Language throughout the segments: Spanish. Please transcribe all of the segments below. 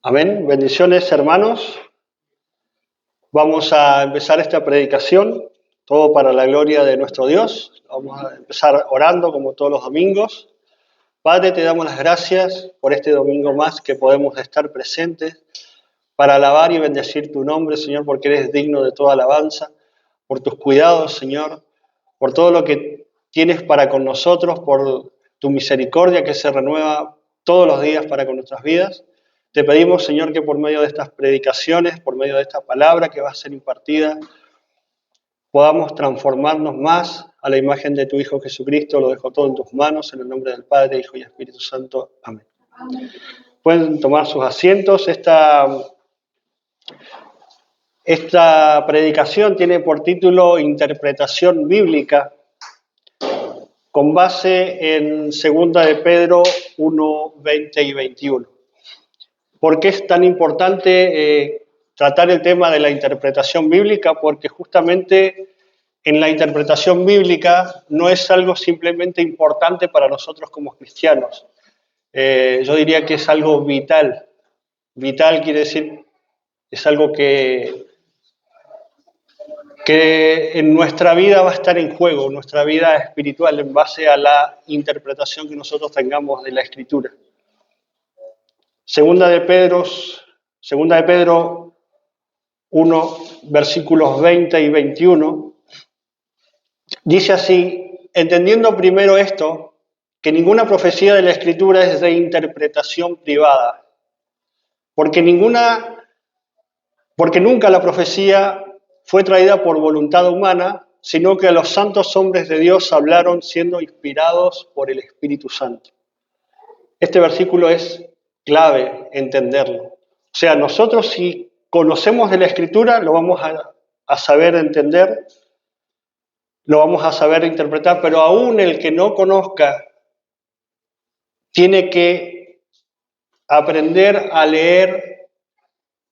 Amén. Bendiciones, hermanos. Vamos a empezar esta predicación, todo para la gloria de nuestro Dios. Vamos a empezar orando como todos los domingos. Padre, te damos las gracias por este domingo más que podemos estar presentes para alabar y bendecir tu nombre, Señor, porque eres digno de toda alabanza, por tus cuidados, Señor, por todo lo que tienes para con nosotros, por tu misericordia que se renueva todos los días para con nuestras vidas. Te pedimos, Señor, que por medio de estas predicaciones, por medio de esta palabra que va a ser impartida, podamos transformarnos más a la imagen de tu Hijo Jesucristo. Lo dejo todo en tus manos, en el nombre del Padre, Hijo y Espíritu Santo. Amén. Pueden tomar sus asientos. Esta predicación tiene por título Interpretación Bíblica, con base en 2 de Pedro 1, 20 y 21. ¿Por qué es tan importante tratar el tema de la interpretación bíblica? Porque justamente en la interpretación bíblica no es algo simplemente importante para nosotros como cristianos. Yo diría que es algo vital. Vital quiere decir, es algo que en nuestra vida va a estar en juego, nuestra vida espiritual, en base a la interpretación que nosotros tengamos de la Escritura. Segunda de Pedro 1, versículos 20 y 21, dice así: entendiendo primero esto, que ninguna profecía de la Escritura es de interpretación privada, porque nunca la profecía fue traída por voluntad humana, sino que los santos hombres de Dios hablaron siendo inspirados por el Espíritu Santo. Este versículo es clave entenderlo. O sea, nosotros si conocemos de la Escritura, lo vamos a saber entender, lo vamos a saber interpretar, pero aún el que no conozca tiene que aprender a leer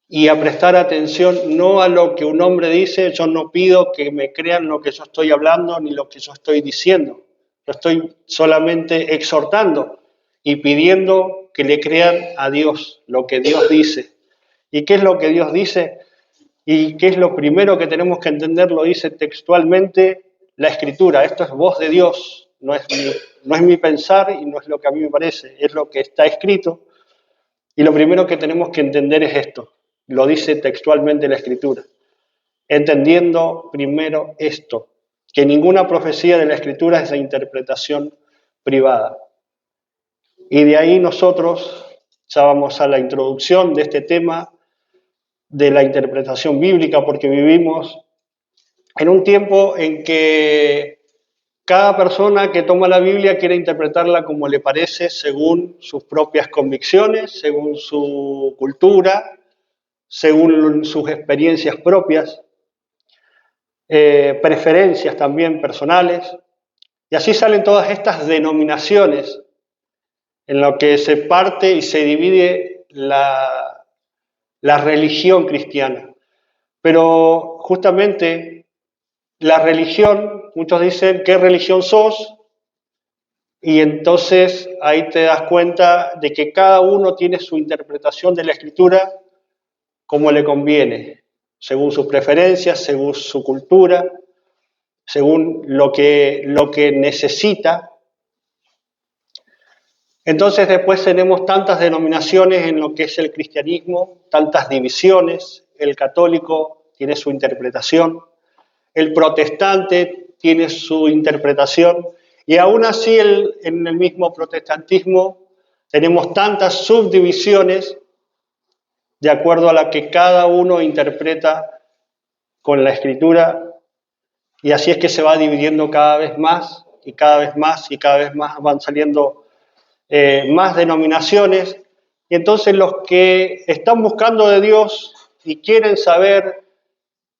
y a prestar atención no a lo que un hombre dice. Yo no pido que me crean lo que yo estoy hablando ni lo que yo estoy diciendo. Yo estoy solamente exhortando y pidiendo que le crean a Dios lo que Dios dice. ¿Y qué es lo que Dios dice? ¿Y qué es lo primero que tenemos que entender? Lo dice textualmente la Escritura. Esto es voz de Dios, no es mi pensar y no es lo que a mí me parece, es lo que está escrito. Y lo primero que tenemos que entender es esto. Lo dice textualmente la Escritura. Entendiendo primero esto, que ninguna profecía de la Escritura es de interpretación privada. Y de ahí nosotros ya vamos a la introducción de este tema de la interpretación bíblica, porque vivimos en un tiempo en que cada persona que toma la Biblia quiere interpretarla como le parece, según sus propias convicciones, según su cultura, según sus experiencias propias, preferencias también personales. Y así salen todas estas denominaciones en lo que se parte y se divide la religión cristiana. Pero justamente la religión, muchos dicen, ¿qué religión sos? Y entonces ahí te das cuenta de que cada uno tiene su interpretación de la Escritura como le conviene, según sus preferencias, según su cultura, según lo que necesita. Entonces después tenemos tantas denominaciones en lo que es el cristianismo, tantas divisiones. El católico tiene su interpretación, el protestante tiene su interpretación, y aún así en el mismo protestantismo tenemos tantas subdivisiones de acuerdo a la que cada uno interpreta con la Escritura, y así es que se va dividiendo cada vez más, y cada vez más, y cada vez más van saliendo más denominaciones. Y entonces los que están buscando de Dios y quieren saber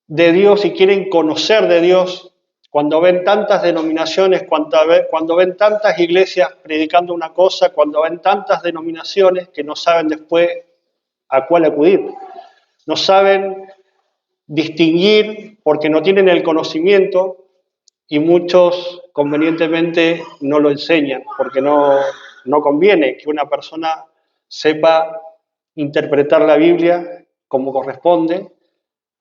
de Dios y quieren conocer de Dios, cuando ven tantas denominaciones, cuando ven tantas iglesias predicando una cosa, cuando ven tantas denominaciones que no saben después a cuál acudir, no saben distinguir porque no tienen el conocimiento, y muchos convenientemente no lo enseñan porque no conviene que una persona sepa interpretar la Biblia como corresponde,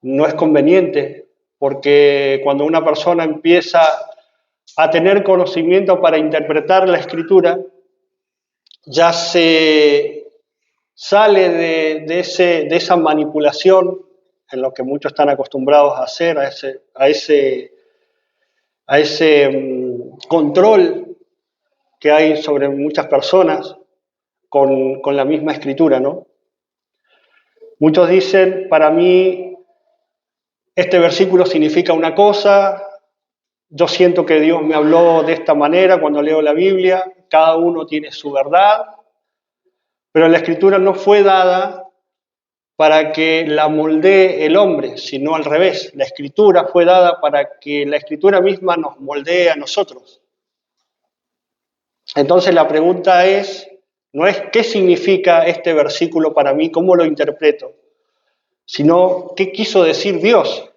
no es conveniente, porque cuando una persona empieza a tener conocimiento para interpretar la Escritura, ya se sale de esa manipulación en lo que muchos están acostumbrados a hacer, a ese control que hay sobre muchas personas con la misma escritura, ¿no? Muchos dicen, para mí, este versículo significa una cosa, yo siento que Dios me habló de esta manera cuando leo la Biblia, cada uno tiene su verdad, pero la escritura no fue dada para que la moldee el hombre, sino al revés. La escritura fue dada para que la escritura misma nos moldee a nosotros. Entonces la pregunta es, no es qué significa este versículo para mí, cómo lo interpreto, sino qué quiso decir Dios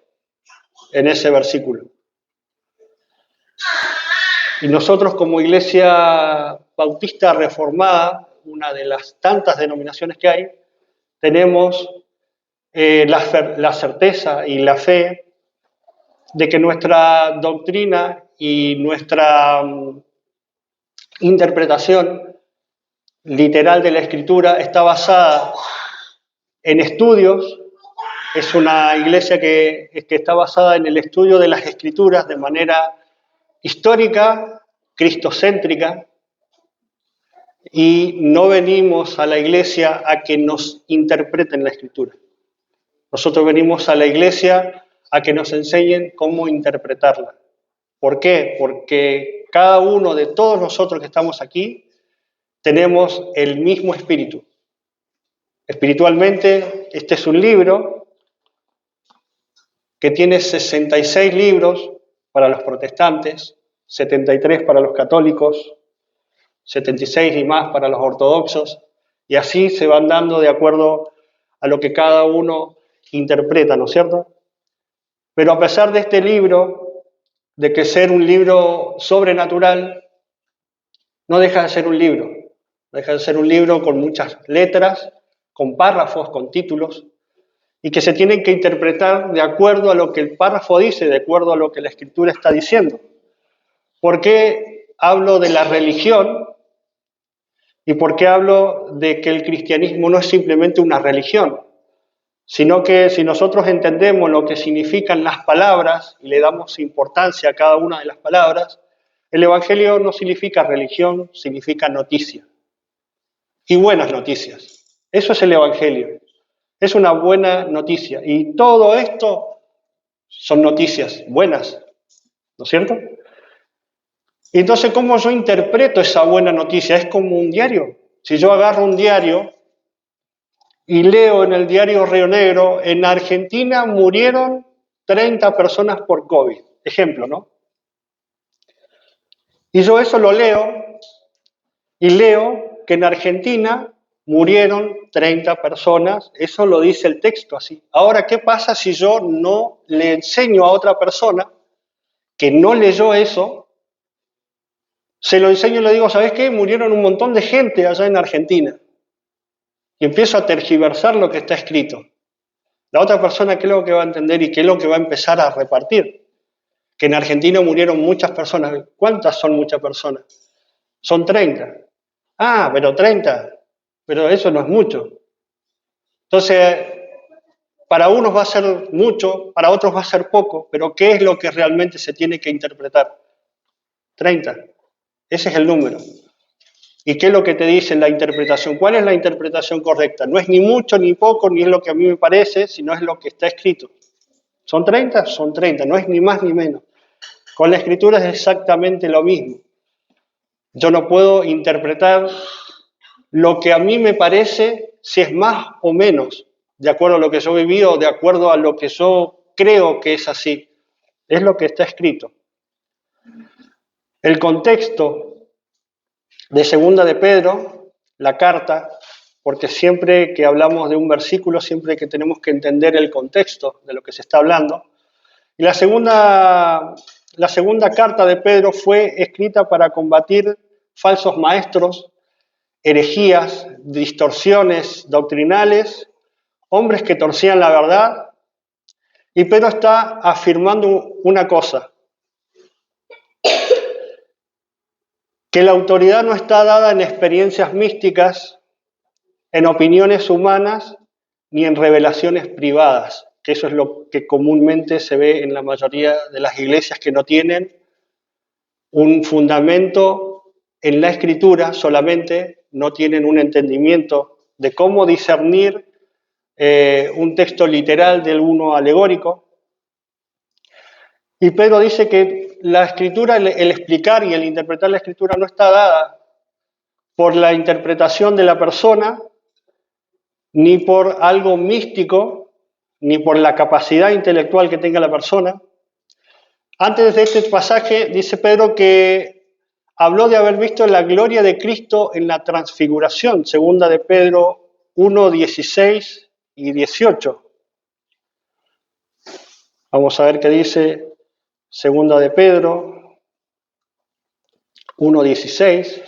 en ese versículo. Y nosotros como Iglesia Bautista Reformada, una de las tantas denominaciones que hay, tenemos la certeza y la fe de que nuestra doctrina y nuestra interpretación literal de la Escritura está basada en estudios. Es una iglesia que está basada en el estudio de las Escrituras de manera histórica, cristocéntrica, y no venimos a la iglesia a que nos interpreten la Escritura. Nosotros venimos a la iglesia a que nos enseñen cómo interpretarla. ¿Por qué? Porque cada uno de todos nosotros que estamos aquí tenemos el mismo espíritu. Espiritualmente, este es un libro que tiene 66 libros para los protestantes, 73 para los católicos, 76 y más para los ortodoxos, y así se van dando de acuerdo a lo que cada uno interpreta, ¿no es cierto? Pero a pesar de este libro, de que ser un libro sobrenatural, no deja de ser un libro. Deja de ser un libro con muchas letras, con párrafos, con títulos, y que se tienen que interpretar de acuerdo a lo que el párrafo dice, de acuerdo a lo que la Escritura está diciendo. ¿Por qué hablo de la religión? ¿Y por qué hablo de que el cristianismo no es simplemente una religión? Sino que si nosotros entendemos lo que significan las palabras y le damos importancia a cada una de las palabras, el Evangelio no significa religión, significa noticia. Y buenas noticias. Eso es el Evangelio. Es una buena noticia. Y todo esto son noticias buenas, ¿no es cierto? Y entonces, ¿cómo yo interpreto esa buena noticia? Es como un diario. Si yo agarro un diario y leo en el diario Río Negro, en Argentina murieron 30 personas por COVID. Ejemplo, ¿no? Y yo eso lo leo y leo que en Argentina murieron 30 personas, eso lo dice el texto así. Ahora, ¿qué pasa si yo no le enseño a otra persona que no leyó eso? Se lo enseño y le digo, ¿sabes qué? Murieron un montón de gente allá en Argentina. Y empiezo a tergiversar lo que está escrito. La otra persona, ¿qué es lo que va a entender y qué es lo que va a empezar a repartir? Que en Argentina murieron muchas personas. ¿Cuántas son muchas personas? Son 30. Ah, pero 30. Pero eso no es mucho. Entonces, para unos va a ser mucho, para otros va a ser poco, pero ¿qué es lo que realmente se tiene que interpretar? 30. Ese es el número. ¿Y qué es lo que te dice la interpretación? ¿Cuál es la interpretación correcta? No es ni mucho ni poco, ni es lo que a mí me parece, sino es lo que está escrito. ¿Son 30? Son 30, no es ni más ni menos. Con la escritura es exactamente lo mismo. Yo no puedo interpretar lo que a mí me parece, si es más o menos, de acuerdo a lo que yo viví o de acuerdo a lo que yo creo que es así. Es lo que está escrito. El contexto de Segunda de Pedro, la carta, porque siempre que hablamos de un versículo, siempre que tenemos que entender el contexto de lo que se está hablando. Y la segunda carta de Pedro fue escrita para combatir falsos maestros herejías, distorsiones doctrinales, hombres que torcían la verdad, y Pedro está afirmando una cosa, que la autoridad no está dada en experiencias místicas, en opiniones humanas, ni en revelaciones privadas, que eso es lo que comúnmente se ve en la mayoría de las iglesias que no tienen un fundamento en la escritura solamente, no tienen un entendimiento de cómo discernir un texto literal del uno alegórico. Y Pedro dice que la escritura, el explicar y el interpretar la escritura no está dada por la interpretación de la persona, ni por algo místico, ni por la capacidad intelectual que tenga la persona. Antes de este pasaje dice Pedro que habló de haber visto la gloria de Cristo en la transfiguración, segunda de Pedro 1, 16 y 18. Vamos a ver qué dice segunda de Pedro 1, 16.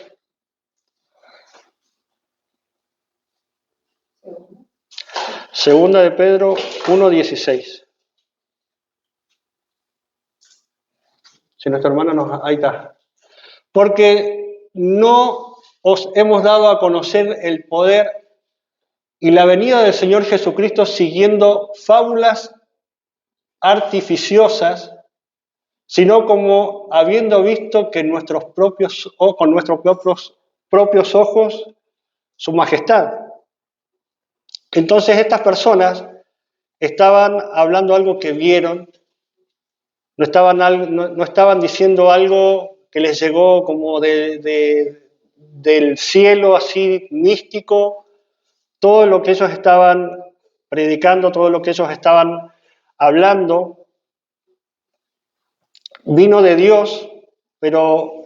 Segunda de Pedro 1, 16. Si nuestro hermano nos... Ahí está. Porque no os hemos dado a conocer el poder y la venida del Señor Jesucristo siguiendo fábulas artificiosas, sino como habiendo visto que con nuestros propios ojos su majestad. Entonces estas personas estaban hablando algo que vieron, no estaban diciendo algo que les llegó como del cielo así místico. Todo lo que ellos estaban predicando, todo lo que ellos estaban hablando, vino de Dios, pero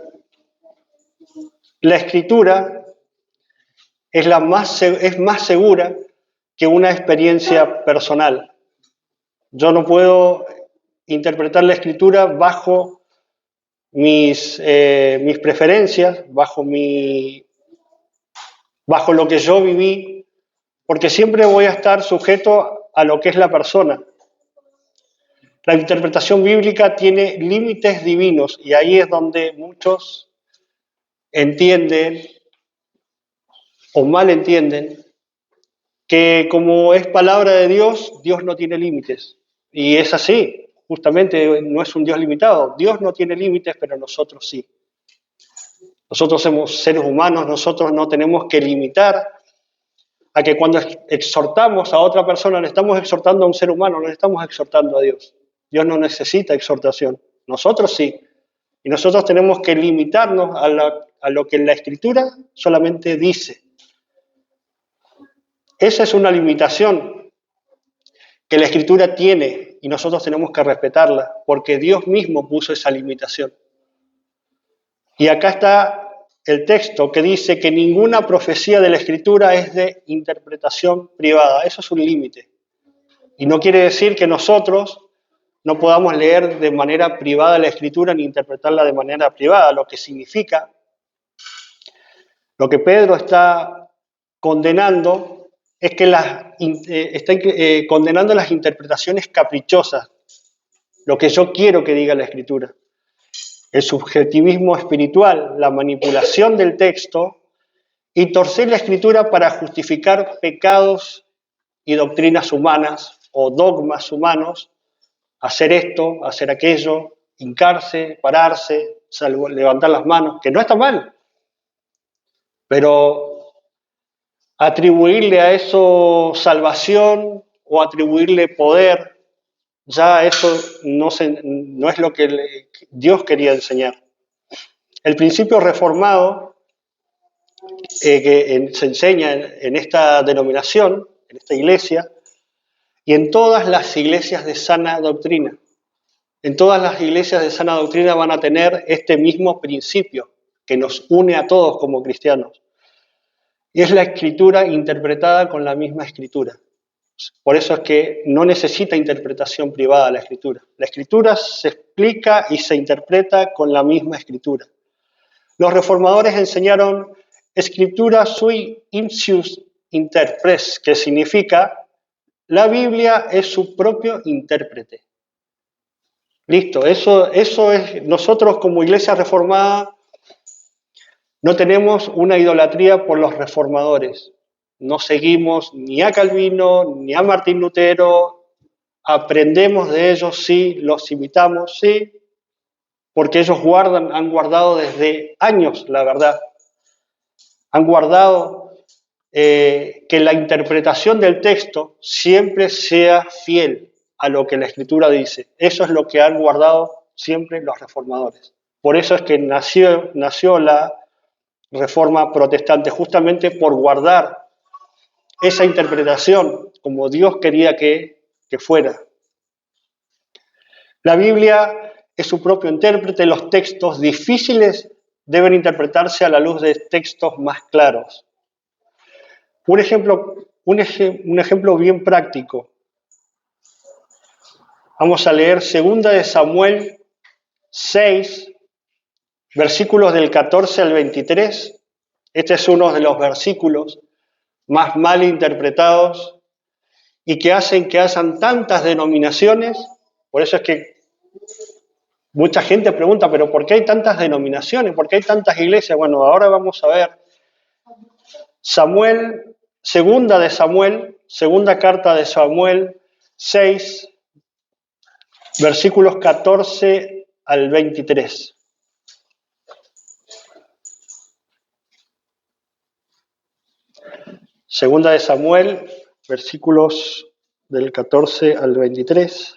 la escritura es más segura que una experiencia personal. Yo no puedo interpretar la escritura bajo mis preferencias, bajo lo que yo viví, porque siempre voy a estar sujeto a lo que es la persona. La interpretación bíblica tiene límites divinos y ahí es donde muchos entienden o mal entienden que como es palabra de Dios, Dios no tiene límites. Y es así, justamente no es un Dios limitado. Dios no tiene límites, pero nosotros sí. Nosotros somos seres humanos, nosotros no tenemos que limitar a que cuando exhortamos a otra persona, le estamos exhortando a un ser humano, no le estamos exhortando a Dios. Dios no necesita exhortación, nosotros sí. Y nosotros tenemos que limitarnos a lo que la Escritura solamente dice. Esa es una limitación que la Escritura tiene y nosotros tenemos que respetarla, porque Dios mismo puso esa limitación. Y acá está el texto que dice que ninguna profecía de la Escritura es de interpretación privada. Eso es un límite. Y no quiere decir que nosotros no podamos leer de manera privada la Escritura ni interpretarla de manera privada, lo que significa, lo que Pedro está condenando es que está condenando las interpretaciones caprichosas, lo que yo quiero que diga la Escritura. El subjetivismo espiritual, la manipulación del texto y torcer la Escritura para justificar pecados y doctrinas humanas o dogmas humanos, hacer esto, hacer aquello, hincarse, pararse, levantar las manos, que no está mal, pero atribuirle a eso salvación o atribuirle poder, ya eso no es lo que Dios quería enseñar. El principio reformado que se enseña en esta denominación, en esta iglesia, y en todas las iglesias de sana doctrina. En todas las iglesias de sana doctrina van a tener este mismo principio que nos une a todos como cristianos. Y es la escritura interpretada con la misma escritura. Por eso es que no necesita interpretación privada la escritura. La escritura se explica y se interpreta con la misma escritura. Los reformadores enseñaron Scriptura sui incius interpres, que significa la Biblia es su propio intérprete. Listo, eso es, nosotros como Iglesia Reformada no tenemos una idolatría por los reformadores. No seguimos ni a Calvino ni a Martín Lutero. Aprendemos de ellos, sí, los imitamos, sí, porque ellos han guardado desde años la verdad. Han guardado que la interpretación del texto siempre sea fiel a lo que la Escritura dice. Eso es lo que han guardado siempre los reformadores. Por eso es que nació la Reforma Protestante, justamente por guardar esa interpretación como Dios quería que fuera. La Biblia es su propio intérprete, los textos difíciles deben interpretarse a la luz de textos más claros. Un ejemplo bien práctico. Vamos a leer 2 de Samuel 6, versículos del 14 al 23. Este es uno de los versículos más mal interpretados y que hacen que hayan tantas denominaciones. Por eso es que mucha gente pregunta, ¿pero por qué hay tantas denominaciones? ¿Por qué hay tantas iglesias? Bueno, ahora vamos a ver. Segunda carta de Samuel 6, versículos 14 al 23. Segunda de Samuel, versículos del 14 al 23.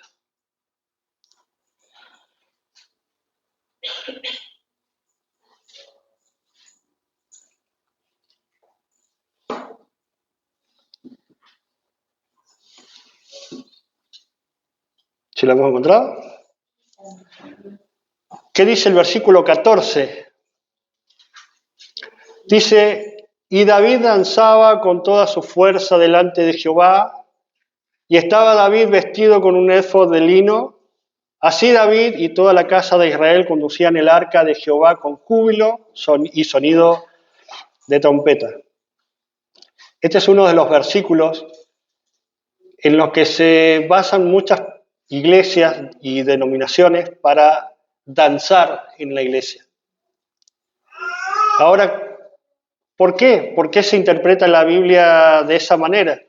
¿Sí lo hemos encontrado? ¿Qué dice el versículo 14? Dice, y David danzaba con toda su fuerza delante de Jehová, y estaba David vestido con un éfod de lino. Así David y toda la casa de Israel conducían el arca de Jehová con júbilo y sonido de trompeta. Este es uno de los versículos en los que se basan muchas iglesias y denominaciones para danzar en la iglesia. Ahora, ¿por qué? ¿Por qué se interpreta la Biblia de esa manera?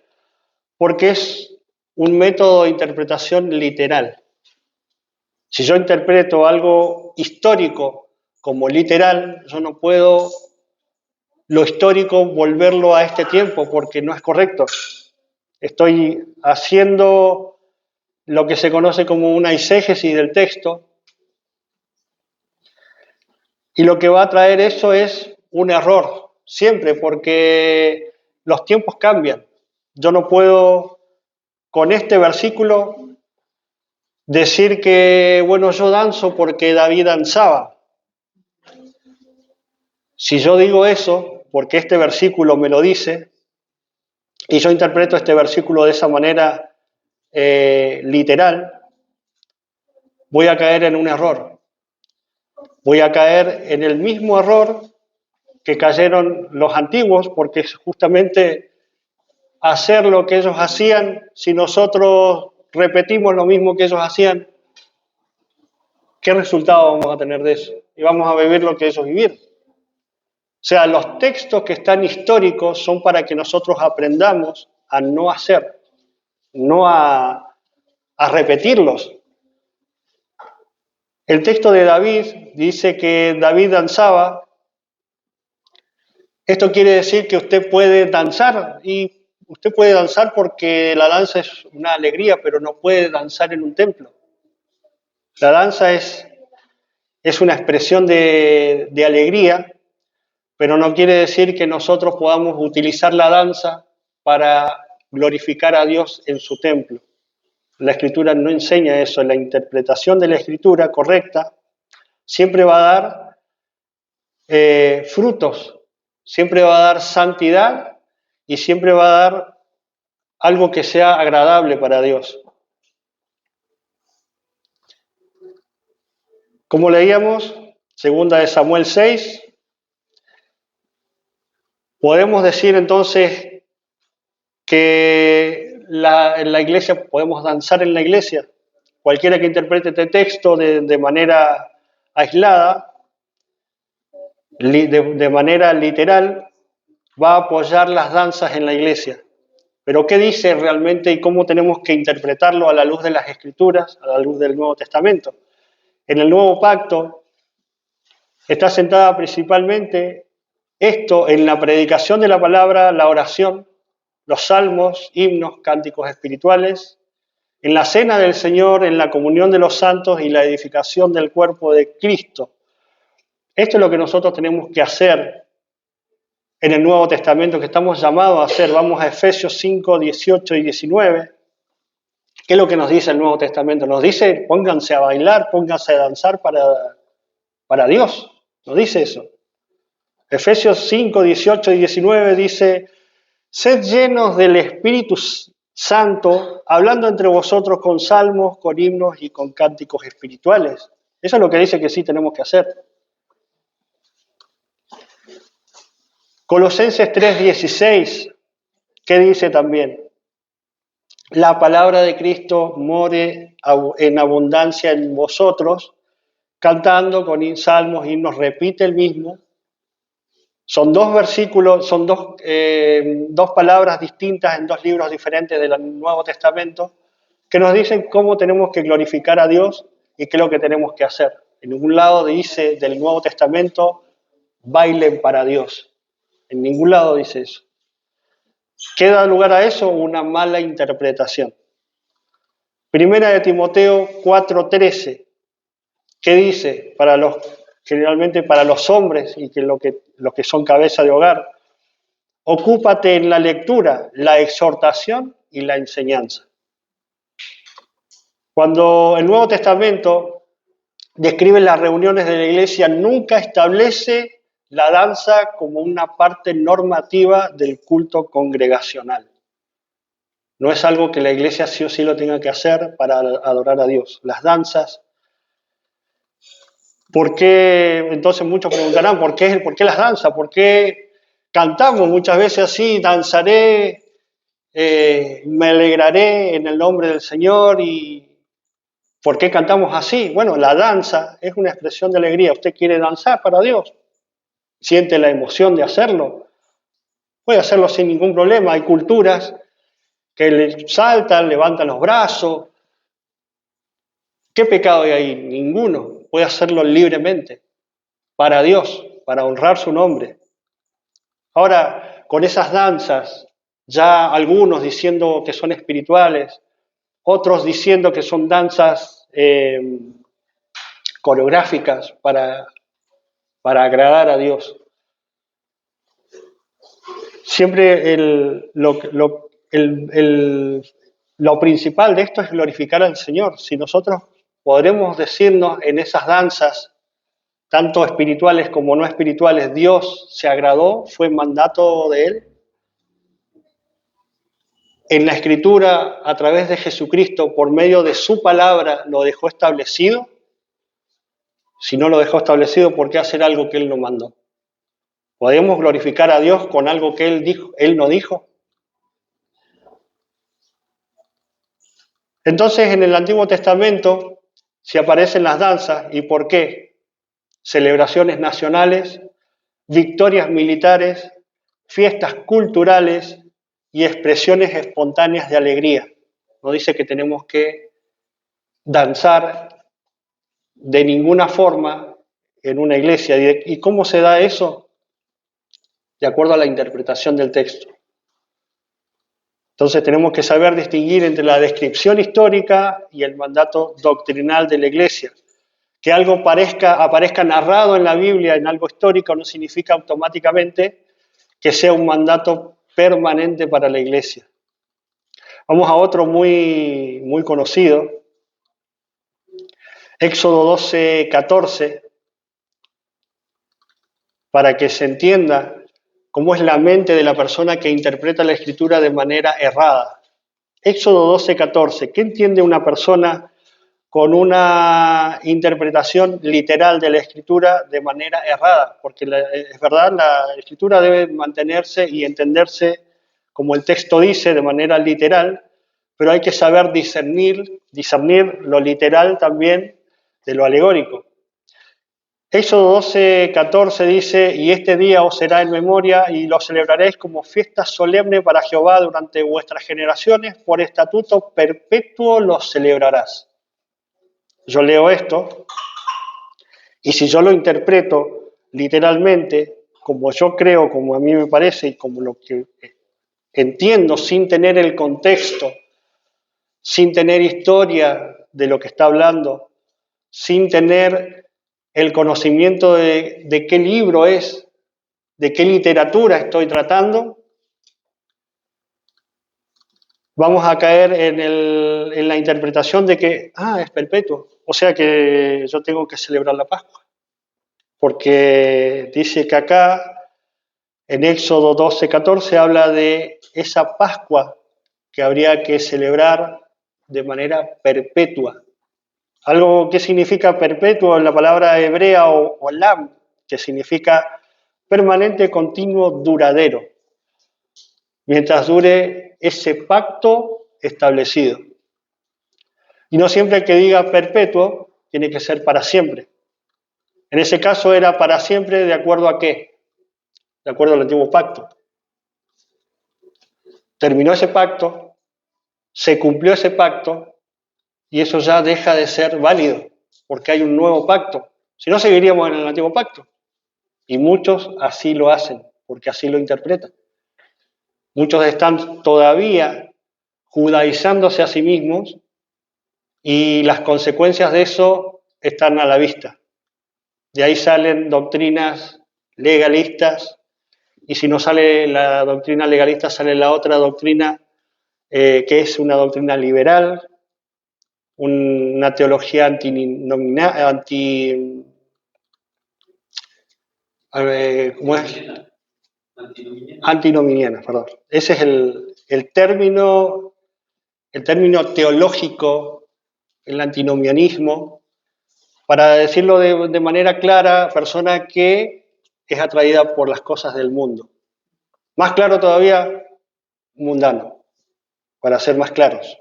Porque es un método de interpretación literal. Si yo interpreto algo histórico como literal, yo no puedo lo histórico volverlo a este tiempo porque no es correcto. Estoy haciendo lo que se conoce como una eisegesis del texto y lo que va a traer eso es un error, siempre, porque los tiempos cambian. Yo no puedo con este versículo decir que, bueno, yo danzo porque David danzaba. Si yo digo eso, porque este versículo me lo dice, y yo interpreto este versículo de esa manera literal, voy a caer en un error. Voy a caer en el mismo error que cayeron los antiguos, porque es justamente hacer lo que ellos hacían. Si nosotros repetimos lo mismo que ellos hacían, ¿qué resultado vamos a tener de eso? Y vamos a vivir lo que ellos vivieron. O sea, los textos que están históricos son para que nosotros aprendamos a no hacer, no a repetirlos. El texto de David dice que David danzaba. Esto quiere decir que usted puede danzar, y usted puede danzar porque la danza es una alegría, pero no puede danzar en un templo. La danza es una expresión de alegría, pero no quiere decir que nosotros podamos utilizar la danza para glorificar a Dios en su templo. La Escritura no enseña eso. La interpretación de la Escritura correcta siempre va a dar frutos, siempre va a dar santidad y siempre va a dar algo que sea agradable para Dios. Como leíamos, 2 de Samuel 6, Podemos decir entonces que en la iglesia, podemos danzar en la iglesia. Cualquiera que interprete este texto de manera aislada, de manera literal, va a apoyar las danzas en la iglesia. Pero ¿qué dice realmente y cómo tenemos que interpretarlo a la luz de las Escrituras, a la luz del Nuevo Testamento? En el Nuevo Pacto está sentada principalmente esto en la predicación de la palabra, la oración, los salmos, himnos, cánticos espirituales, en la cena del Señor, en la comunión de los santos y la edificación del cuerpo de Cristo. Esto es lo que nosotros tenemos que hacer en el Nuevo Testamento, que estamos llamados a hacer. Vamos a Efesios 5, 18 y 19. ¿Qué es lo que nos dice el Nuevo Testamento? Nos dice, pónganse a bailar, pónganse a danzar para Dios. Nos dice eso. Efesios 5, 18 y 19 dice, sed llenos del Espíritu Santo, hablando entre vosotros con salmos, con himnos y con cánticos espirituales. Eso es lo que dice que sí tenemos que hacer. Colosenses 3, 16, ¿qué dice también? La palabra de Cristo more en abundancia en vosotros, cantando con salmos, himnos, repite el mismo. Son dos versículos, son dos palabras distintas en dos libros diferentes del Nuevo Testamento que nos dicen cómo tenemos que glorificar a Dios y qué es lo que tenemos que hacer. En ningún lado dice del Nuevo Testamento, bailen para Dios. En ningún lado dice eso. ¿Qué da lugar a eso? Una mala interpretación. Primera de Timoteo 4:13, ¿qué dice? Generalmente para los hombres y los que son cabeza de hogar, ocúpate en la lectura, la exhortación y la enseñanza. Cuando el Nuevo Testamento describe las reuniones de la iglesia, nunca establece la danza como una parte normativa del culto congregacional. No es algo que la iglesia sí o sí lo tenga que hacer para adorar a Dios. Las danzas. ¿Por qué? Entonces muchos preguntarán, ¿por qué las danzas? ¿Por qué cantamos muchas veces así, danzaré, me alegraré en el nombre del Señor? ¿Y por qué cantamos así? Bueno, la danza es una expresión de alegría. ¿Usted quiere danzar para Dios? ¿Siente la emoción de hacerlo? Puede hacerlo sin ningún problema. Hay culturas que saltan, levantan los brazos. ¿Qué pecado hay ahí? Ninguno. Puede hacerlo libremente, para Dios, para honrar su nombre. Ahora, con esas danzas, ya algunos diciendo que son espirituales, otros diciendo que son danzas coreográficas para agradar a Dios. Siempre lo principal de esto es glorificar al Señor. Si nosotros podremos decirnos en esas danzas, tanto espirituales como no espirituales, Dios se agradó, fue mandato de Él. En la Escritura, a través de Jesucristo, por medio de su palabra, lo dejó establecido. Si no lo dejó establecido, ¿por qué hacer algo que Él no mandó? ¿Podemos glorificar a Dios con algo que Él no dijo? Entonces, en el Antiguo Testamento se aparecen las danzas. ¿Y por qué? Celebraciones nacionales, victorias militares, fiestas culturales y expresiones espontáneas de alegría. No dice que tenemos que danzar de ninguna forma en una iglesia. ¿Y cómo se da eso? De acuerdo a la interpretación del texto. Entonces tenemos que saber distinguir entre la descripción histórica y el mandato doctrinal de la iglesia. Que algo aparezca narrado en la Biblia, en algo histórico, no significa automáticamente que sea un mandato permanente para la iglesia. Vamos a otro muy, muy conocido. Éxodo 12, 14, para que se entienda cómo es la mente de la persona que interpreta la Escritura de manera errada. Éxodo 12, 14. ¿Qué entiende una persona con una interpretación literal de la Escritura de manera errada, porque es verdad, la Escritura debe mantenerse y entenderse como el texto dice, de manera literal, pero hay que saber discernir lo literal también de lo alegórico. Éxodo 12:14 dice, y este día os será en memoria y lo celebraréis como fiesta solemne para Jehová durante vuestras generaciones, por estatuto perpetuo lo celebrarás. Yo leo esto, y si yo lo interpreto literalmente, como yo creo, como a mí me parece, y como lo que entiendo, sin tener el contexto, sin tener historia de lo que está hablando, sin tener el conocimiento de qué libro es, de qué literatura estoy tratando, vamos a caer en la interpretación de que, es perpetuo, o sea que yo tengo que celebrar la Pascua. Porque dice que acá, en Éxodo 12:14, habla de esa Pascua que habría que celebrar de manera perpetua. Algo que significa perpetuo en la palabra hebrea o olam, que significa permanente, continuo, duradero, mientras dure ese pacto establecido. Y no siempre que diga perpetuo tiene que ser para siempre. En ese caso era para siempre, ¿de acuerdo a qué? De acuerdo al antiguo pacto. Terminó ese pacto, se cumplió ese pacto y eso ya deja de ser válido porque hay un nuevo pacto. Si no, seguiríamos en el antiguo pacto. Y muchos así lo hacen porque así lo interpretan. Muchos están todavía judaizándose a sí mismos y las consecuencias de eso están a la vista. De ahí salen doctrinas legalistas y si no sale la doctrina legalista, sale la otra doctrina que es una doctrina liberal, una teología ¿cómo es? Antinominiana, perdón. Ese es el término teológico, el antinomianismo, para decirlo de manera clara, persona que es atraída por las cosas del mundo. Más claro todavía, mundano, para ser más claros.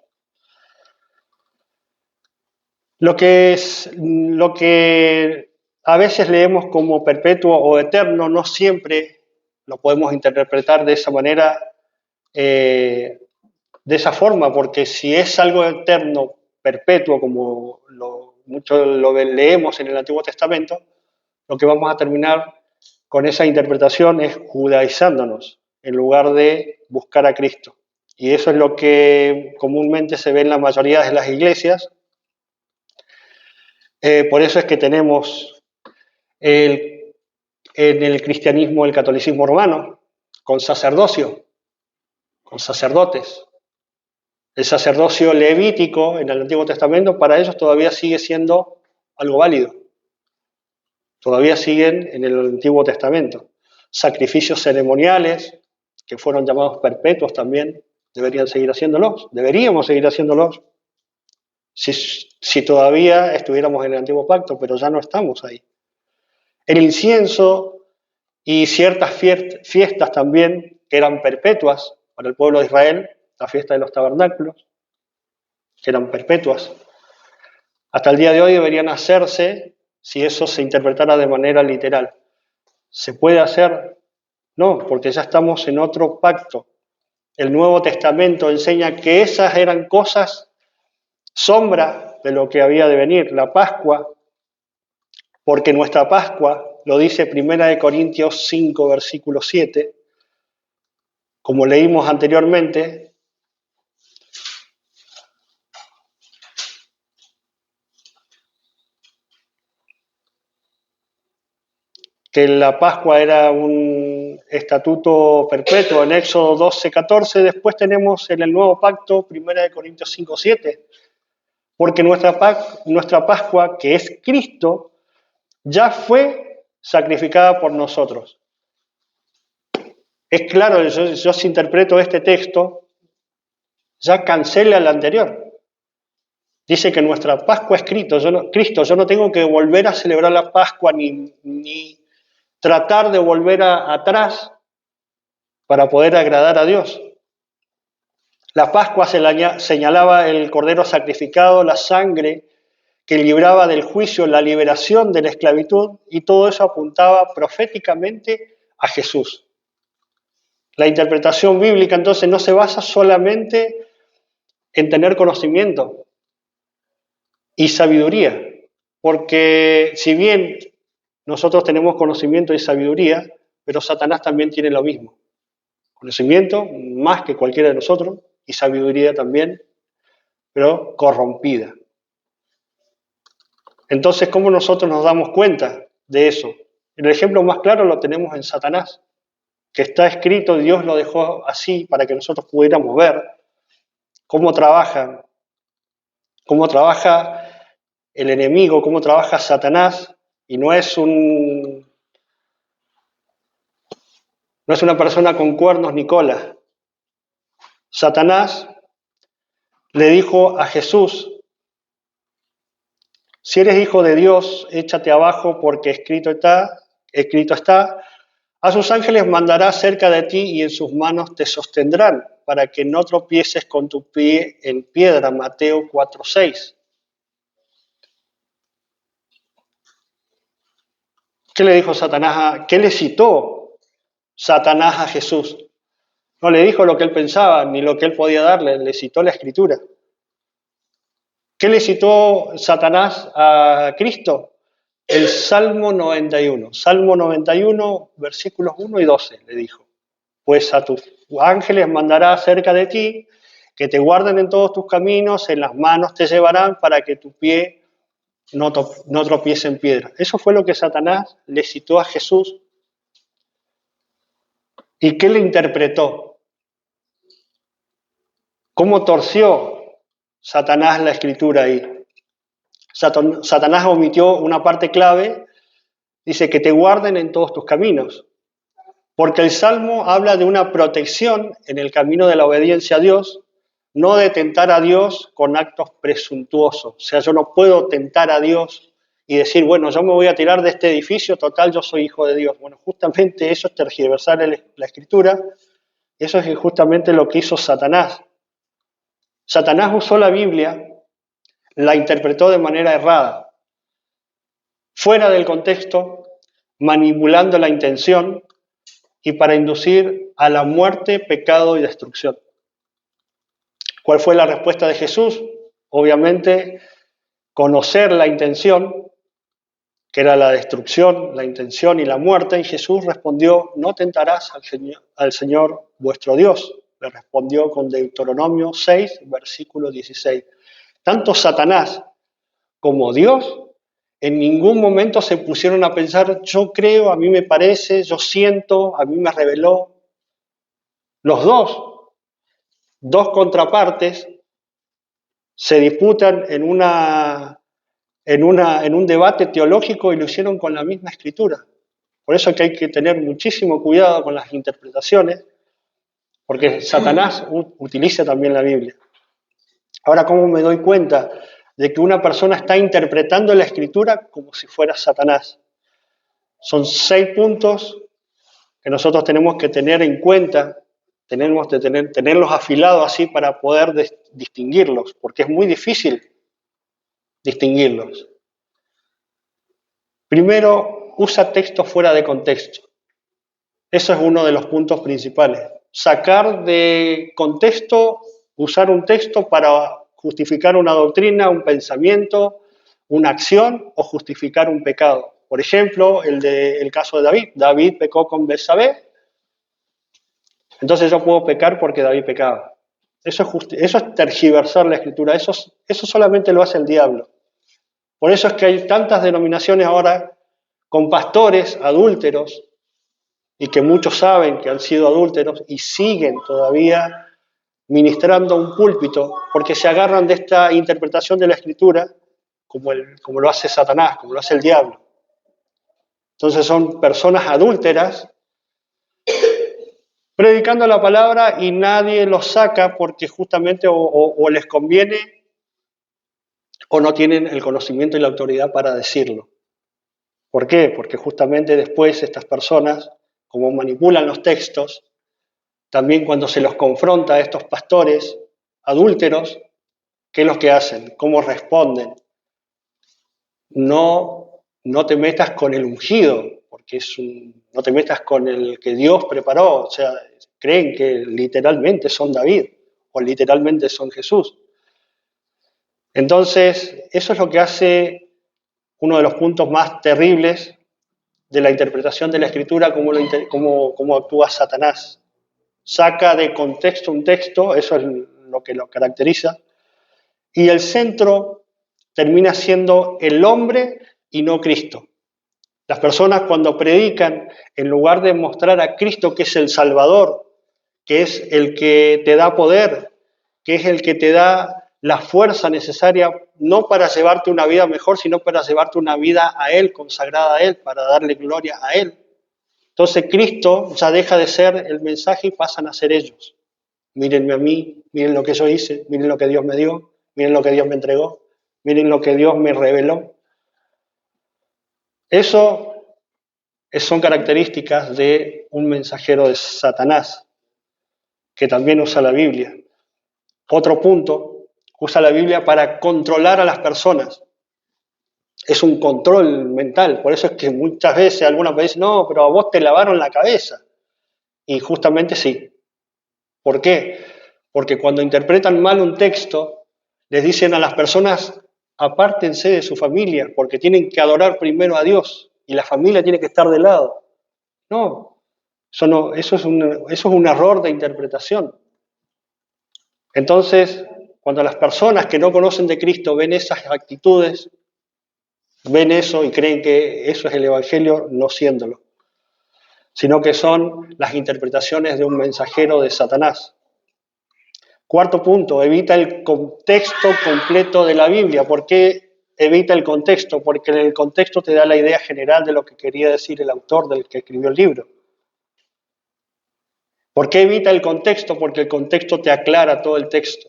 Lo que a veces leemos como perpetuo o eterno, no siempre lo podemos interpretar de esa manera, de esa forma, porque si es algo eterno, perpetuo, como mucho lo leemos en el Antiguo Testamento, lo que vamos a terminar con esa interpretación es judaizándonos, en lugar de buscar a Cristo. Y eso es lo que comúnmente se ve en la mayoría de las iglesias. Por eso es que tenemos en el cristianismo el catolicismo romano, con sacerdocio, con sacerdotes. El sacerdocio levítico en el Antiguo Testamento para ellos todavía sigue siendo algo válido. Todavía siguen en el Antiguo Testamento. Sacrificios ceremoniales, que fueron llamados perpetuos también, deberíamos seguir haciéndolos, si todavía estuviéramos en el Antiguo Pacto, pero ya no estamos ahí. El incienso y ciertas fiestas también que eran perpetuas para el pueblo de Israel, la fiesta de los tabernáculos, que eran perpetuas. Hasta el día de hoy deberían hacerse si eso se interpretara de manera literal. ¿Se puede hacer? No, porque ya estamos en otro pacto. El Nuevo Testamento enseña que esas eran cosas sombra de lo que había de venir, la Pascua, porque nuestra Pascua, lo dice 1 Corintios 5, versículo 7, como leímos anteriormente, que la Pascua era un estatuto perpetuo en Éxodo 12:14, después tenemos en el Nuevo Pacto 1 Corintios 5:7, porque nuestra Pascua, que es Cristo, ya fue sacrificada por nosotros. Es claro, yo si interpreto este texto, ya cancela el anterior. Dice que nuestra Pascua es Cristo. Yo no tengo que volver a celebrar la Pascua ni tratar de volver atrás para poder agradar a Dios. La Pascua señalaba el cordero sacrificado, la sangre que libraba del juicio, la liberación de la esclavitud, y todo eso apuntaba proféticamente a Jesús. La interpretación bíblica entonces no se basa solamente en tener conocimiento y sabiduría, porque si bien nosotros tenemos conocimiento y sabiduría, pero Satanás también tiene lo mismo. Conocimiento más que cualquiera de nosotros y sabiduría también, pero corrompida. Entonces, ¿cómo nosotros nos damos cuenta de eso? El ejemplo más claro lo tenemos en Satanás, que está escrito, Dios lo dejó así para que nosotros pudiéramos ver cómo trabaja el enemigo, cómo trabaja Satanás, y no es una persona con cuernos ni cola. Satanás le dijo a Jesús: si eres hijo de Dios, échate abajo, porque escrito está, a sus ángeles mandará cerca de ti y en sus manos te sostendrán, para que no tropieces con tu pie en piedra. Mateo 4:6. ¿Qué le dijo Satanás? ¿Qué le citó Satanás a Jesús? No le dijo lo que él pensaba, ni lo que él podía darle, le citó la Escritura. ¿Qué le citó Satanás a Cristo? El Salmo 91. Salmo 91, versículos 1 y 12, le dijo: pues a tus ángeles mandará cerca de ti, que te guarden en todos tus caminos, en las manos te llevarán para que tu pie no tropiece en piedra. Eso fue lo que Satanás le citó a Jesús. ¿Y qué le interpretó? ¿Cómo torció Satanás la escritura ahí? Satanás omitió una parte clave, dice que te guarden en todos tus caminos, porque el Salmo habla de una protección en el camino de la obediencia a Dios, no de tentar a Dios con actos presuntuosos. O sea, yo no puedo tentar a Dios y decir, bueno, yo me voy a tirar de este edificio, total, yo soy hijo de Dios. Bueno, justamente eso es tergiversar la Escritura, eso es justamente lo que hizo Satanás. Satanás usó la Biblia, la interpretó de manera errada, fuera del contexto, manipulando la intención y para inducir a la muerte, pecado y destrucción. ¿Cuál fue la respuesta de Jesús? Obviamente, conocer la intención, que era la destrucción, la intención y la muerte, y Jesús respondió: no tentarás al Señor vuestro Dios. Le respondió con Deuteronomio 6, versículo 16. Tanto Satanás como Dios en ningún momento se pusieron a pensar, yo creo, a mí me parece, yo siento, a mí me reveló. Los dos contrapartes se disputan en un debate teológico y lo hicieron con la misma escritura. Por eso es que hay que tener muchísimo cuidado con las interpretaciones, porque Satanás utiliza también la Biblia. Ahora, ¿cómo me doy cuenta de que una persona está interpretando la escritura como si fuera Satanás? Son 6 puntos que nosotros tenemos que tener en cuenta, tenemos que tenerlos afilados así para poder distinguirlos, porque es muy difícil distinguirlos. Primero, usa texto fuera de contexto. Eso es uno de los puntos principales. Sacar de contexto, usar un texto para justificar una doctrina, un pensamiento, una acción o justificar un pecado. Por ejemplo, el caso de David. David pecó con Betsabé, entonces yo puedo pecar porque David pecaba. Eso es tergiversar la escritura, eso solamente lo hace el diablo. Por eso es que hay tantas denominaciones ahora con pastores adúlteros, y que muchos saben que han sido adúlteros y siguen todavía ministrando un púlpito porque se agarran de esta interpretación de la escritura como lo hace Satanás, como lo hace el diablo. Entonces son personas adúlteras predicando la palabra y nadie los saca porque justamente o les conviene o no tienen el conocimiento y la autoridad para decirlo. ¿Por qué? Porque justamente después estas personas, como manipulan los textos, también cuando se los confronta a estos pastores adúlteros, ¿qué es lo que hacen? ¿Cómo responden? No te metas con el ungido, porque no te metas con el que Dios preparó. O sea, creen que literalmente son David o literalmente son Jesús. Entonces, eso es lo que hace uno de los puntos más terribles de la interpretación de la Escritura, cómo actúa Satanás. Saca de contexto un texto, eso es lo que lo caracteriza, y el centro termina siendo el hombre y no Cristo. Las personas cuando predican, en lugar de mostrar a Cristo que es el Salvador, que es el que te da poder, que es el que te da la fuerza necesaria, no para llevarte una vida mejor, sino para llevarte una vida a Él, consagrada a Él, para darle gloria a Él. Entonces Cristo ya deja de ser el mensaje y pasan a ser ellos. Mírenme a mí, miren lo que yo hice, miren lo que Dios me dio, miren lo que Dios me entregó, miren lo que Dios me reveló. Eso son características de un mensajero de Satanás, que también usa la Biblia. Otro punto, usa la Biblia para controlar a las personas. Es un control mental, por eso es que muchas veces algunas veces dicen, no, pero a vos te lavaron la cabeza. Y justamente sí. ¿Por qué? Porque cuando interpretan mal un texto, les dicen a las personas, apártense de su familia, porque tienen que adorar primero a Dios, y la familia tiene que estar de lado. No, eso es un error de interpretación. Entonces, cuando las personas que no conocen de Cristo ven esas actitudes, ven eso y creen que eso es el Evangelio, no siéndolo, sino que son las interpretaciones de un mensajero de Satanás. Cuarto punto, evita el contexto completo de la Biblia. ¿Por qué evita el contexto? Porque en el contexto te da la idea general de lo que quería decir el autor del que escribió el libro. ¿Por qué evita el contexto? Porque el contexto te aclara todo el texto.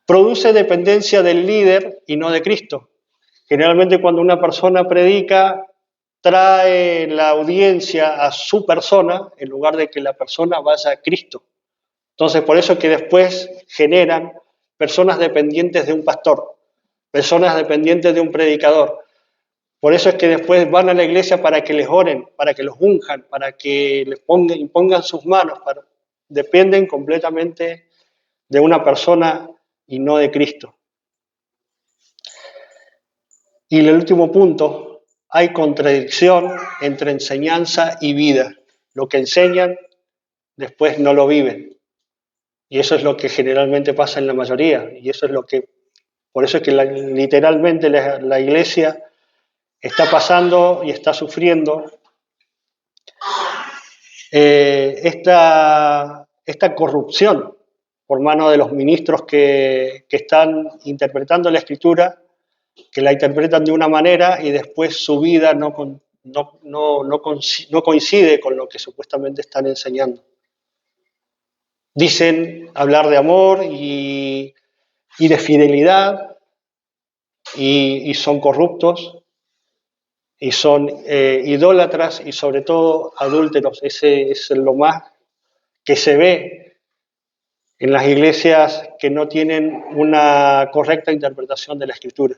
Produce dependencia del líder y no de Cristo. Generalmente cuando una persona predica, trae la audiencia a su persona en lugar de que la persona vaya a Cristo. Entonces, por eso es que después generan personas dependientes de un pastor, personas dependientes de un predicador. Por eso es que después van a la iglesia para que les oren, para que los unjan, para que les impongan sus manos. Dependen completamente de una persona y no de Cristo. Y el último punto, hay contradicción entre enseñanza y vida. Lo que enseñan, después no lo viven. Y eso es lo que generalmente pasa en la mayoría. Y eso es por eso es que literalmente la iglesia está pasando y está sufriendo esta corrupción por mano de los ministros que están interpretando la Escritura, que la interpretan de una manera y después su vida no coincide con lo que supuestamente están enseñando. Dicen hablar de amor y de fidelidad y son corruptos y son idólatras y sobre todo adúlteros. Ese es lo más que se ve en las iglesias que no tienen una correcta interpretación de la Escritura.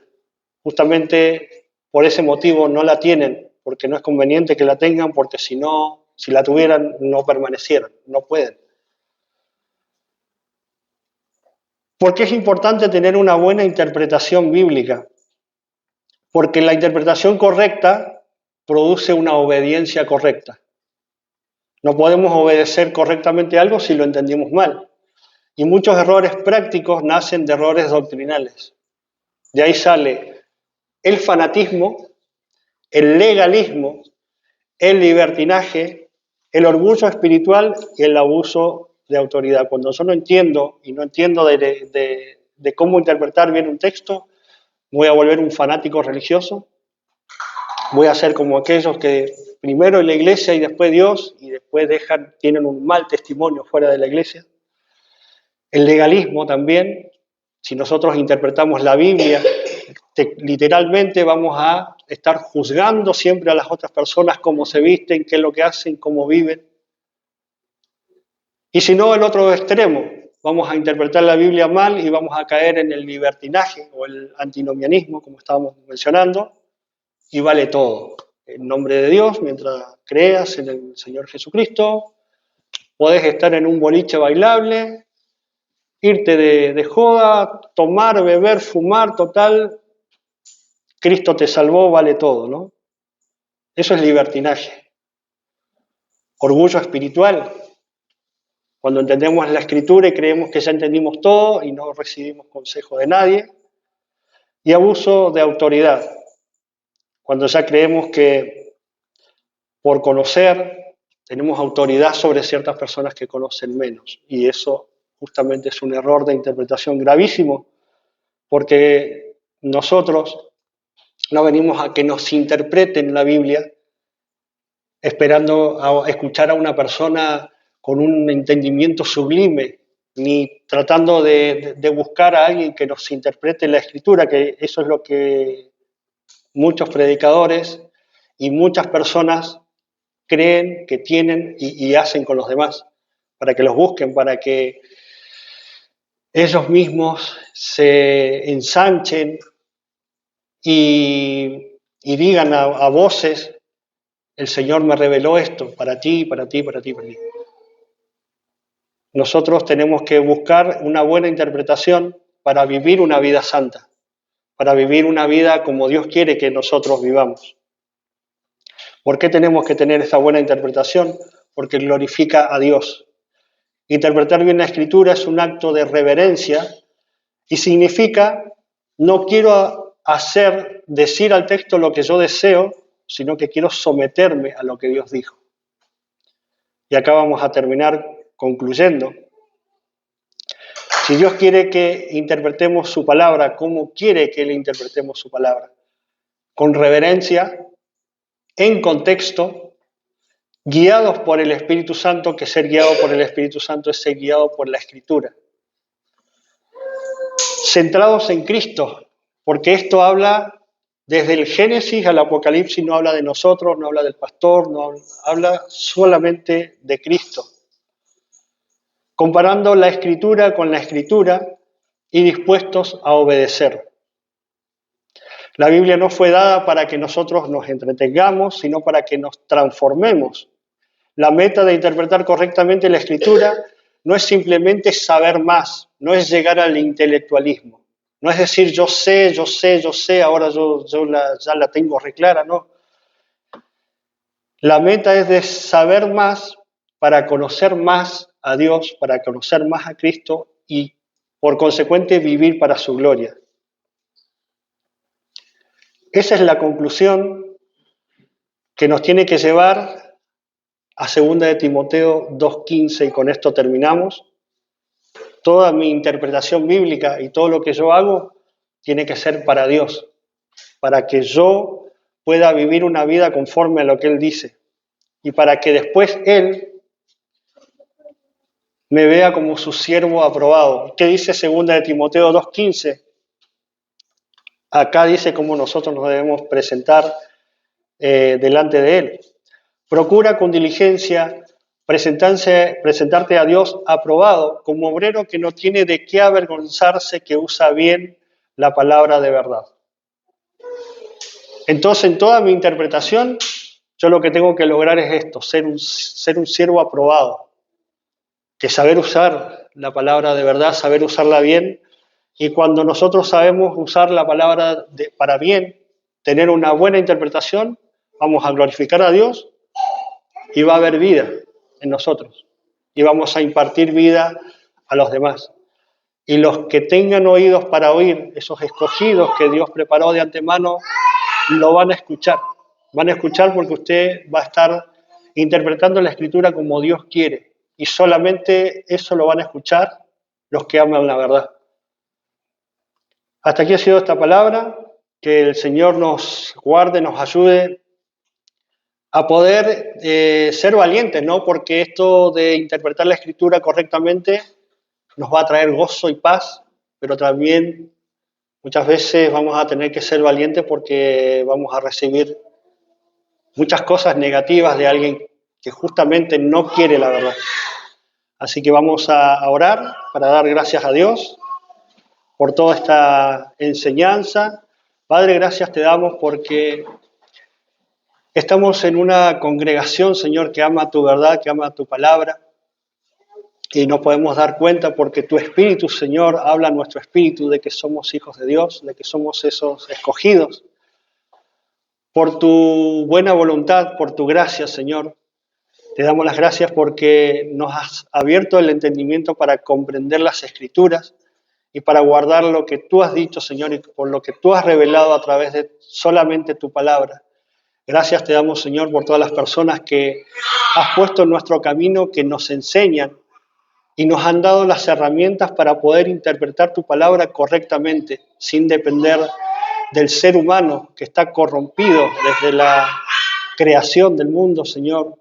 Justamente por ese motivo no la tienen, porque no es conveniente que la tengan, porque si la tuvieran no permanecieran, no pueden. ¿Por qué es importante tener una buena interpretación bíblica? Porque la interpretación correcta produce una obediencia correcta. No podemos obedecer correctamente algo si lo entendimos mal. Y muchos errores prácticos nacen de errores doctrinales. De ahí sale el fanatismo, el legalismo, el libertinaje, el orgullo espiritual y el abuso de autoridad. Cuando yo no entiendo de cómo interpretar bien un texto, voy a volver un fanático religioso, voy a ser como aquellos que primero en la iglesia y después Dios, y después tienen un mal testimonio fuera de la iglesia. El legalismo también, Si nosotros interpretamos la Biblia, literalmente vamos a estar juzgando siempre a las otras personas cómo se visten, qué es lo que hacen, cómo viven. Y si no, el otro extremo, vamos a interpretar la Biblia mal y vamos a caer en el libertinaje o el antinomianismo, como estábamos mencionando, y vale todo. En nombre de Dios, mientras creas en el Señor Jesucristo, podés estar en un boliche bailable, irte de joda, tomar, beber, fumar, total, Cristo te salvó, vale todo, ¿no? Eso es libertinaje. Orgullo espiritual, cuando entendemos la Escritura y creemos que ya entendimos todo y no recibimos consejo de nadie. Y abuso de autoridad, cuando ya creemos que por conocer tenemos autoridad sobre ciertas personas que conocen menos. Y eso justamente es un error de interpretación gravísimo, porque nosotros no venimos a que nos interpreten la Biblia esperando a escuchar a una persona con un entendimiento sublime, ni tratando de buscar a alguien que nos interprete la Escritura, que eso es lo que muchos predicadores y muchas personas creen que tienen y hacen con los demás, para que los busquen, para que ellos mismos se ensanchen y digan a voces, el Señor me reveló esto para ti, para ti, para ti, para ti. Nosotros tenemos que buscar una buena interpretación para vivir una vida santa, para vivir una vida como Dios quiere que nosotros vivamos. ¿Por qué tenemos que tener esta buena interpretación? Porque glorifica a Dios. Interpretar bien la Escritura es un acto de reverencia y significa no quiero decir al texto lo que yo deseo, sino que quiero someterme a lo que Dios dijo. Y acá vamos a terminar concluyendo. Si Dios quiere que interpretemos su palabra, ¿cómo quiere que le interpretemos su palabra? Con reverencia, en contexto, guiados por el Espíritu Santo, que ser guiado por el Espíritu Santo es ser guiado por la Escritura. Centrados en Cristo, porque esto habla desde el Génesis al Apocalipsis, no habla de nosotros, no habla del pastor, no habla solamente de Cristo. Comparando la Escritura con la Escritura y dispuestos a obedecer. La Biblia no fue dada para que nosotros nos entretengamos, sino para que nos transformemos. La meta de interpretar correctamente la Escritura no es simplemente saber más, no es llegar al intelectualismo. No es decir, yo sé, ahora ya la tengo reclara, no. La meta es de saber más para conocer más a Dios, para conocer más a Cristo y, por consecuente, vivir para su gloria. Esa es la conclusión que nos tiene que llevar a 2 de Timoteo 2:15, y con esto terminamos. Toda mi interpretación bíblica y todo lo que yo hago tiene que ser para Dios, para que yo pueda vivir una vida conforme a lo que Él dice y para que después Él me vea como su siervo aprobado. ¿Qué dice 2 de Timoteo 2:15? Acá dice cómo nosotros nos debemos presentar delante de Él. Procura con diligencia presentarte a Dios aprobado, como obrero que no tiene de qué avergonzarse, que usa bien la palabra de verdad. Entonces, en toda mi interpretación, yo lo que tengo que lograr es esto, ser un siervo aprobado, que saber usar la palabra de verdad, saber usarla bien, y cuando nosotros sabemos usar la palabra para bien, tener una buena interpretación, vamos a glorificar a Dios y va a haber vida en nosotros y vamos a impartir vida a los demás. Y los que tengan oídos para oír, esos escogidos que Dios preparó de antemano, lo van a escuchar. Van a escuchar porque usted va a estar interpretando la Escritura como Dios quiere. Y solamente eso lo van a escuchar los que aman la verdad. Hasta aquí ha sido esta palabra. Que el Señor nos guarde, nos ayude a poder ser valientes, ¿no? Porque esto de interpretar la Escritura correctamente nos va a traer gozo y paz pero también muchas veces vamos a tener que ser valientes porque vamos a recibir muchas cosas negativas de alguien que justamente no quiere la verdad. Así que vamos a orar para dar gracias a Dios por toda esta enseñanza. Padre, gracias te damos porque estamos en una congregación, Señor, que ama tu verdad, que ama tu palabra, y nos podemos dar cuenta porque tu Espíritu, Señor, habla a nuestro espíritu de que somos hijos de Dios, de que somos esos escogidos. Por tu buena voluntad, por tu gracia, Señor, te damos las gracias porque nos has abierto el entendimiento para comprender las Escrituras y para guardar lo que tú has dicho, Señor, y por lo que tú has revelado a través de solamente tu palabra. Gracias te damos, Señor, por todas las personas que has puesto en nuestro camino, que nos enseñan y nos han dado las herramientas para poder interpretar tu palabra correctamente, sin depender del ser humano que está corrompido desde la creación del mundo, Señor,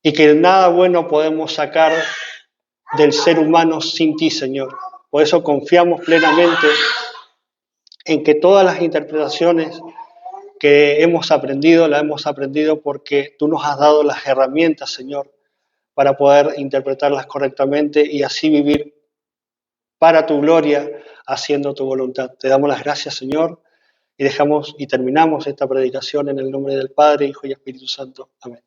y que nada bueno podemos sacar del ser humano sin ti, Señor. Por eso confiamos plenamente en que todas las interpretaciones que hemos aprendido, las hemos aprendido porque tú nos has dado las herramientas, Señor, para poder interpretarlas correctamente y así vivir para tu gloria, haciendo tu voluntad. Te damos las gracias, Señor, y dejamos y terminamos esta predicación en el nombre del Padre, Hijo y Espíritu Santo. Amén.